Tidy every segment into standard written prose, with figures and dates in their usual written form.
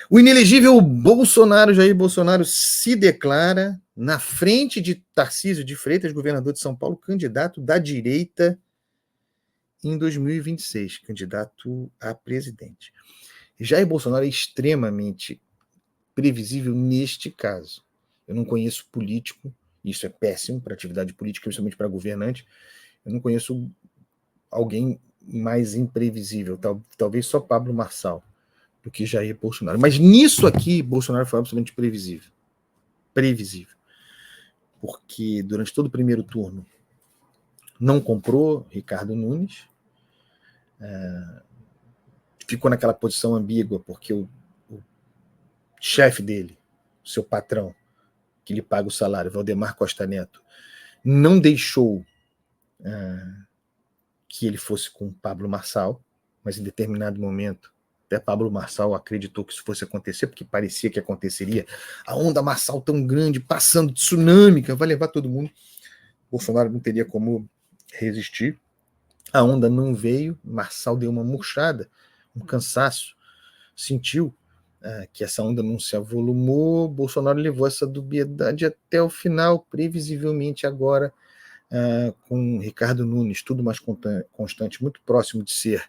O inelegível Bolsonaro, Jair Bolsonaro, se declara na frente de Tarcísio de Freitas, governador de São Paulo, candidato da direita em 2026, candidato a presidente. Jair Bolsonaro é extremamente previsível neste caso. Eu não conheço político, isso é péssimo para atividade política, principalmente para governante. Eu não conheço alguém mais imprevisível, talvez só Pablo Marçal, do que Jair Bolsonaro. Mas nisso aqui, Bolsonaro foi absolutamente previsível. Previsível. Porque durante todo o primeiro turno não comprou Ricardo Nunes, ficou naquela posição ambígua, porque o chefe dele, seu patrão, que lhe paga o salário, Valdemar Costa Neto, não deixou que ele fosse com Pablo Marçal, mas em determinado momento até Pablo Marçal acreditou que isso fosse acontecer, porque parecia que aconteceria. A onda Marçal tão grande, passando tsunâmica, vai levar todo mundo. Bolsonaro não teria como resistir. A onda não veio, Marçal deu uma murchada, um cansaço, sentiu que essa onda não se avolumou, Bolsonaro levou essa dubiedade até o final, previsivelmente agora, com Ricardo Nunes, tudo mais constante, muito próximo de ser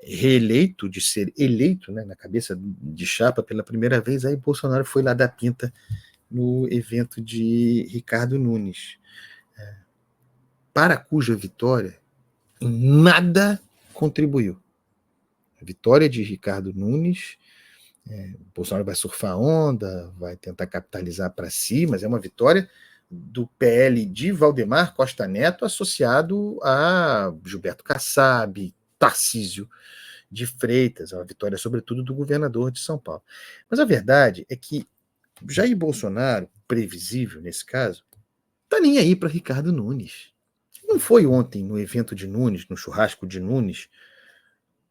reeleito, de ser eleito, né, na cabeça de chapa pela primeira vez, aí Bolsonaro foi lá dar pinta no evento de Ricardo Nunes, para cuja vitória em nada contribuiu. A vitória de Ricardo Nunes, Bolsonaro vai surfar a onda, vai tentar capitalizar para si, mas é uma vitória do PL de Valdemar Costa Neto associado a Gilberto Kassab, Tarcísio de Freitas, é uma vitória sobretudo do governador de São Paulo. Mas a verdade é que Jair Bolsonaro, previsível nesse caso, tá nem aí para Ricardo Nunes. Não foi ontem no evento de Nunes, no churrasco de Nunes,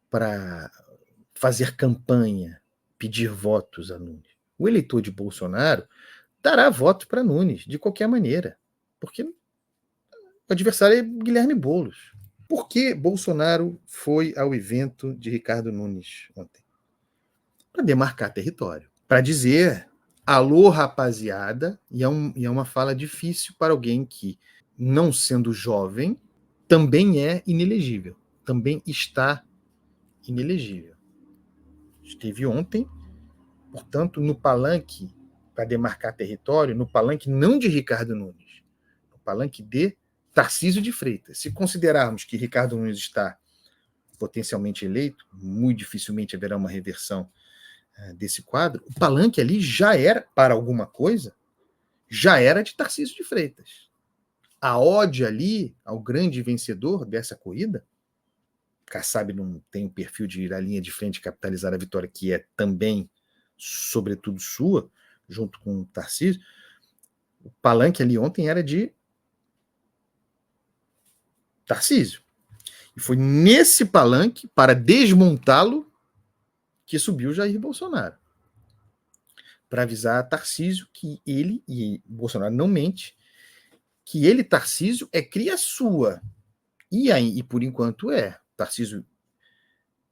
para fazer campanha, pedir votos a Nunes. O eleitor de Bolsonaro dará voto para Nunes, de qualquer maneira, porque o adversário é Guilherme Boulos. Por que Bolsonaro foi ao evento de Ricardo Nunes ontem? Para demarcar território, para dizer alô, rapaziada, e é uma fala difícil para alguém que, não sendo jovem, também é inelegível, também está inelegível. Esteve ontem, portanto, no palanque para demarcar território, no palanque não de Ricardo Nunes, no palanque de Tarcísio de Freitas. Se considerarmos que Ricardo Nunes está potencialmente eleito, muito dificilmente haverá uma reversão desse quadro, o palanque ali já era, para alguma coisa, já era de Tarcísio de Freitas. A ode ali ao grande vencedor dessa corrida, Kassab não tem o perfil de ir à linha de frente e capitalizar a vitória, que é também, sobretudo, sua, junto com o Tarcísio. O palanque ali ontem era de Tarcísio. E foi nesse palanque, para desmontá-lo, que subiu Jair Bolsonaro. Para avisar a Tarcísio que ele, e Bolsonaro não mente, que ele, Tarcísio, é cria sua. E por enquanto Tarcísio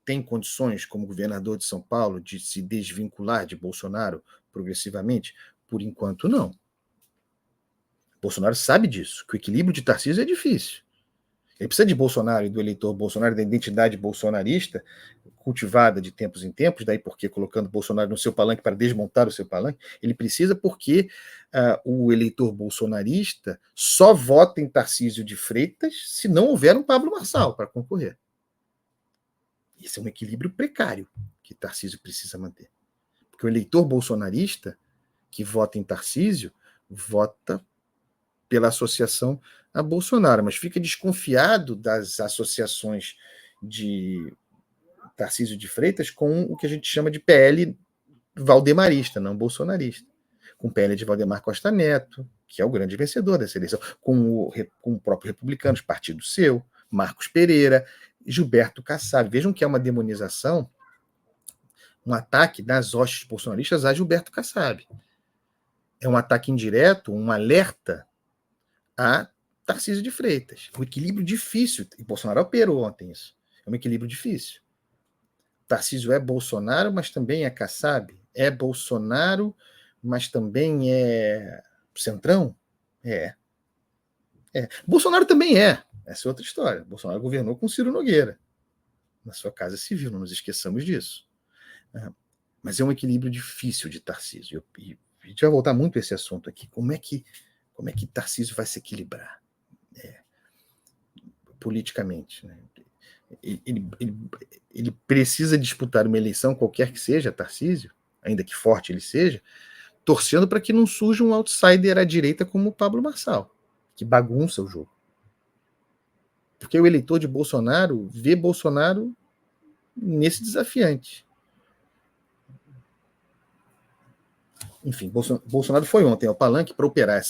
tem condições, como governador de São Paulo, de se desvincular de Bolsonaro progressivamente? Por enquanto, não. Bolsonaro sabe disso, que o equilíbrio de Tarcísio é difícil. Ele precisa de Bolsonaro e do eleitor Bolsonaro, da identidade bolsonarista, cultivada de tempos em tempos, daí porque colocando Bolsonaro no seu palanque para desmontar o seu palanque, ele precisa porque o eleitor bolsonarista só vota em Tarcísio de Freitas se não houver um Pablo Marçal para concorrer. Esse é um equilíbrio precário que Tarcísio precisa manter. Porque o eleitor bolsonarista que vota em Tarcísio vota pela associação a Bolsonaro, mas fica desconfiado das associações de Tarcísio de Freitas com o que a gente chama de PL valdemarista, não bolsonarista. Com o PL de Valdemar Costa Neto, que é o grande vencedor dessa eleição, com o próprio Republicanos, partido seu, Marcos Pereira, Gilberto Kassab. Vejam que é uma demonização, um ataque das hostes bolsonaristas a Gilberto Kassab. É um ataque indireto, um alerta a Tarcísio de Freitas. Um equilíbrio difícil, e Bolsonaro operou ontem isso. É um equilíbrio difícil. Tarcísio é Bolsonaro, mas também é Kassab? É Bolsonaro, mas também é Centrão? É. Bolsonaro também é. Essa é outra história. Bolsonaro governou com Ciro Nogueira, na sua casa civil, não nos esqueçamos disso. Mas é um equilíbrio difícil de Tarcísio. E a gente vai voltar muito a esse assunto aqui. Como é que Tarcísio vai se equilibrar politicamente? Né? Ele precisa disputar uma eleição, qualquer que seja, Tarcísio, ainda que forte ele seja, torcendo para que não surja um outsider à direita como o Pablo Marçal, que bagunça o jogo. Porque o eleitor de Bolsonaro vê Bolsonaro nesse desafiante. Enfim, Bolsonaro foi ontem ao Palanque para operar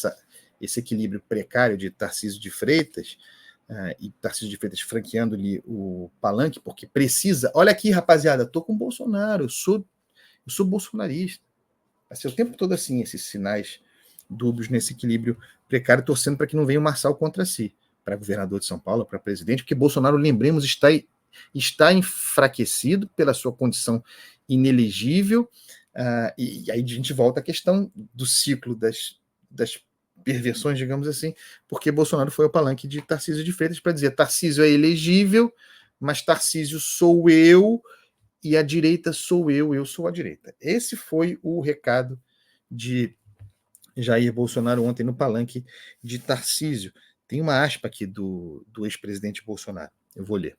esse equilíbrio precário de Tarcísio de Freitas, e Tarcísio de Freitas franqueando-lhe o Palanque, porque precisa. Olha aqui, rapaziada, estou com o Bolsonaro, eu sou bolsonarista. Vai ser o tempo todo assim, esses sinais dúbios nesse equilíbrio precário, torcendo para que não venha o Marçal contra si, para governador de São Paulo, para presidente, porque Bolsonaro, lembremos, está enfraquecido pela sua condição inelegível, e aí a gente volta à questão do ciclo das perversões, digamos assim, porque Bolsonaro foi ao palanque de Tarcísio de Freitas para dizer: Tarcísio é elegível, mas Tarcísio sou eu, e a direita sou eu sou a direita. Esse foi o recado de Jair Bolsonaro ontem no palanque de Tarcísio. Tem uma aspa aqui do ex-presidente Bolsonaro, eu vou ler.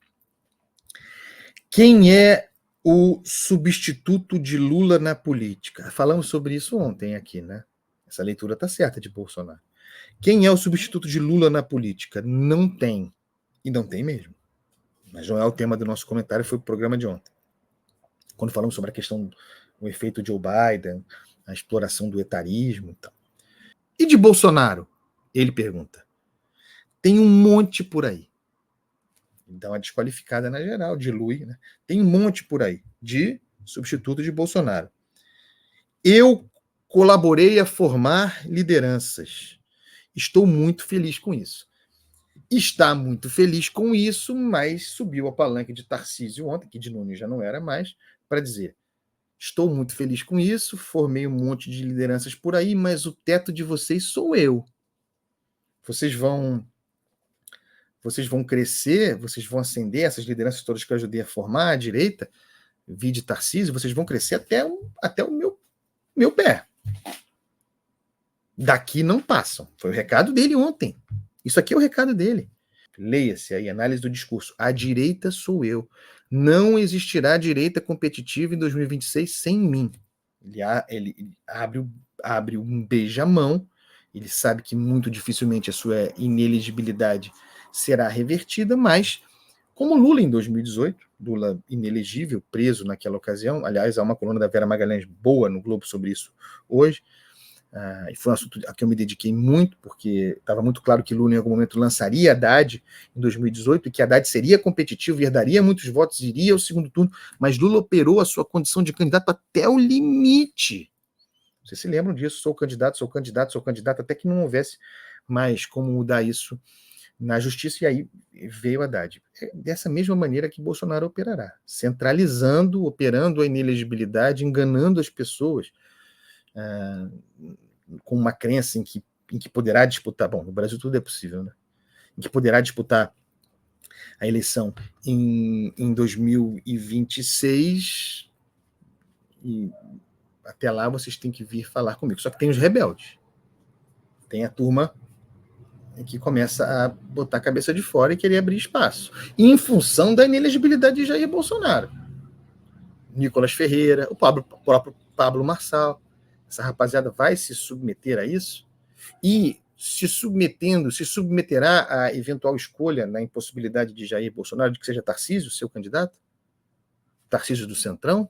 Quem é o substituto de Lula na política? Falamos sobre isso ontem aqui, né? Essa leitura está certa de Bolsonaro. Quem é o substituto de Lula na política? Não tem. E não tem mesmo. Mas não é o tema do nosso comentário, foi o programa de ontem. Quando falamos sobre a questão do efeito Joe Biden, a exploração do etarismo e tal. E de Bolsonaro? Ele pergunta. Tem um monte por aí. Dá uma desqualificada na geral, dilui, né? Tem um monte por aí de substituto de Bolsonaro. Eu colaborei a formar lideranças. Estou muito feliz com isso. Está muito feliz com isso, mas subiu a palanque de Tarcísio ontem, que de Nunes já não era mais, para dizer: estou muito feliz com isso, formei um monte de lideranças por aí, mas o teto de vocês sou eu. Vocês vão crescer, vocês vão ascender, essas lideranças todas que eu ajudei a formar, à direita, de Tarcísio, vocês vão crescer até o meu pé. Daqui não passam. Foi o recado dele ontem. Isso aqui é o recado dele. Leia-se aí, análise do discurso. A direita sou eu. Não existirá direita competitiva em 2026 sem mim. Ele abre um beijamão. Ele sabe que muito dificilmente a sua inelegibilidade será revertida, mas como Lula em 2018, Lula inelegível, preso naquela ocasião. Aliás, há uma coluna da Vera Magalhães boa no Globo sobre isso hoje. E foi um assunto a que eu me dediquei muito, porque estava muito claro que Lula em algum momento lançaria Haddad em 2018 e que Haddad seria competitivo, herdaria muitos votos, iria ao segundo turno, mas Lula operou a sua condição de candidato até o limite. Vocês se lembram disso? Sou candidato, até que não houvesse mais como mudar isso na justiça, e aí veio Haddad. É dessa mesma maneira que Bolsonaro operará, centralizando, operando a inelegibilidade, enganando as pessoas, com uma crença em que poderá disputar, bom, no Brasil tudo é possível, né? Em que poderá disputar a eleição em 2026, e até lá vocês têm que vir falar comigo. Só que tem os rebeldes, tem a turma que começa a botar a cabeça de fora e querer abrir espaço, em função da inelegibilidade de Jair Bolsonaro. Nicolas Ferreira, o próprio Pablo Marçal. Essa rapaziada vai se submeter a isso e, se submeterá à eventual escolha na impossibilidade de Jair Bolsonaro de que seja Tarcísio, seu candidato? Tarcísio do Centrão?